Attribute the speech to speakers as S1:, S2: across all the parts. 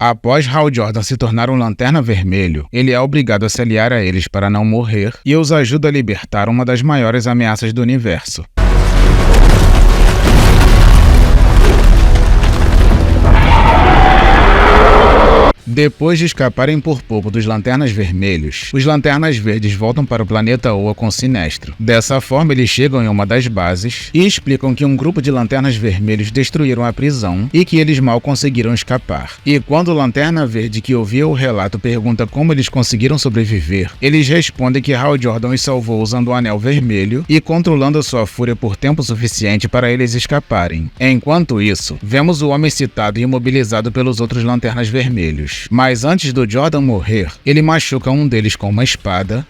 S1: Após Hal Jordan se tornar um Lanterna Vermelho, ele é obrigado a se aliar a eles para não morrer e os ajuda a libertar uma das maiores ameaças do universo. Depois de escaparem por pouco dos Lanternas Vermelhos, os Lanternas Verdes voltam para o planeta Oa com Sinestro. Dessa forma, eles chegam em uma das bases e explicam que um grupo de Lanternas Vermelhos destruíram a prisão e que eles mal conseguiram escapar. E quando o Lanterna Verde que ouvia o relato pergunta como eles conseguiram sobreviver, eles respondem que Hal Jordan os salvou usando o Anel Vermelho e controlando a sua fúria por tempo suficiente para eles escaparem. Enquanto isso, vemos o homem citado e imobilizado pelos outros Lanternas Vermelhos. Mas antes do Jordan morrer, ele machuca um deles com uma espada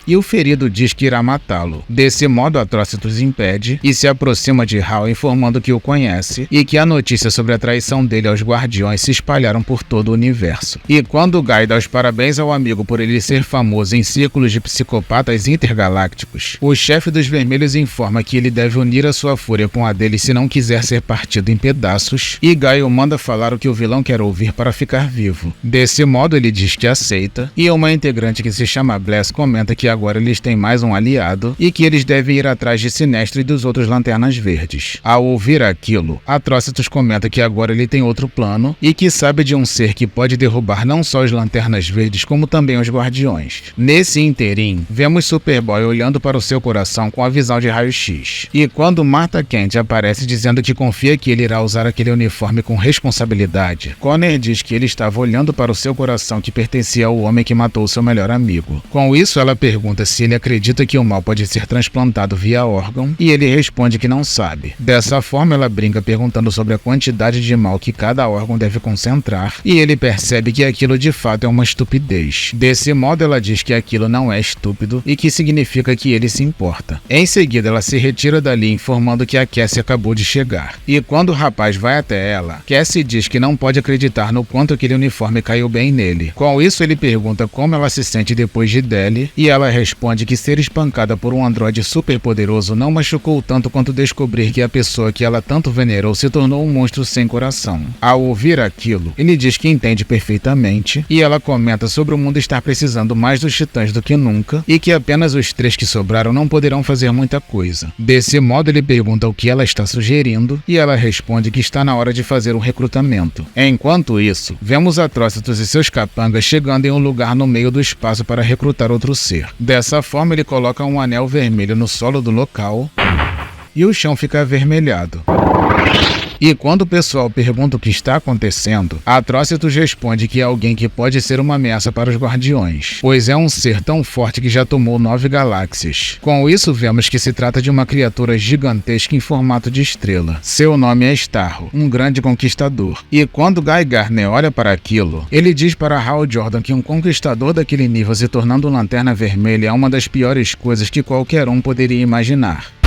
S1: e o ferido diz que irá matá-lo. Desse modo, Atrocitus impede e se aproxima de Hal informando que o conhece e que a notícia sobre a traição dele aos Guardiões se espalharam por todo o universo. E quando Guy dá os parabéns ao amigo por ele ser famoso em círculos de psicopatas intergalácticos, o chefe dos Vermelhos informa que ele deve unir a sua fúria com a dele se não quiser ser partido em pedaços, e Guy o manda falar o que o vilão quer ouvir para ficar vivo. Desse modo, ele diz que aceita, e uma integrante que se chama Bless comenta que agora eles têm mais um aliado e que eles devem ir atrás de Sinestro e dos outros Lanternas Verdes. Ao ouvir aquilo, Atrocitus comenta que agora ele tem outro plano e que sabe de um ser que pode derrubar não só os Lanternas Verdes como também os Guardiões. Nesse interim, vemos Superboy olhando para o seu coração com a visão de raio-x. E quando Martha Kent aparece dizendo que confia que ele irá usar aquele uniforme com responsabilidade, Connor diz que ele estava olhando para o seu coração que pertencia ao homem que matou seu melhor amigo. Com isso, ela pergunta se ele acredita que o mal pode ser transplantado via órgão, e ele responde que não sabe. Dessa forma, ela brinca perguntando sobre a quantidade de mal que cada órgão deve concentrar, e ele percebe que aquilo de fato é uma estupidez. Desse modo, ela diz que aquilo não é estúpido e que significa que ele se importa. Em seguida, ela se retira dali informando que a Cassie acabou de chegar. E quando o rapaz vai até ela, Cassie diz que não pode acreditar no quanto aquele uniforme caiu bem nele. Com isso, ele pergunta como ela se sente depois de Deli, e ela responde que ser espancada por um androide super poderoso não machucou tanto quanto descobrir que a pessoa que ela tanto venerou se tornou um monstro sem coração. Ao ouvir aquilo, ele diz que entende perfeitamente, e ela comenta sobre o mundo estar precisando mais dos titãs do que nunca, e que apenas os 3 que sobraram não poderão fazer muita coisa. Desse modo, ele pergunta o que ela está sugerindo, e ela responde que está na hora de fazer um recrutamento. Enquanto isso, vemos Atrocitus e seus capangas chegando em um lugar no meio do espaço para recrutar outro ser. Dessa forma, ele coloca um anel vermelho no solo do local e o chão fica avermelhado. E quando o pessoal pergunta o que está acontecendo, Atrocitus responde que é alguém que pode ser uma ameaça para os Guardiões, pois é um ser tão forte que já tomou 9 galáxias. Com isso, vemos que se trata de uma criatura gigantesca em formato de estrela. Seu nome é Starro, um grande conquistador. E quando Guy Gardner olha para aquilo, ele diz para Hal Jordan que um conquistador daquele nível se tornando um Lanterna Vermelha é uma das piores coisas que qualquer um poderia imaginar.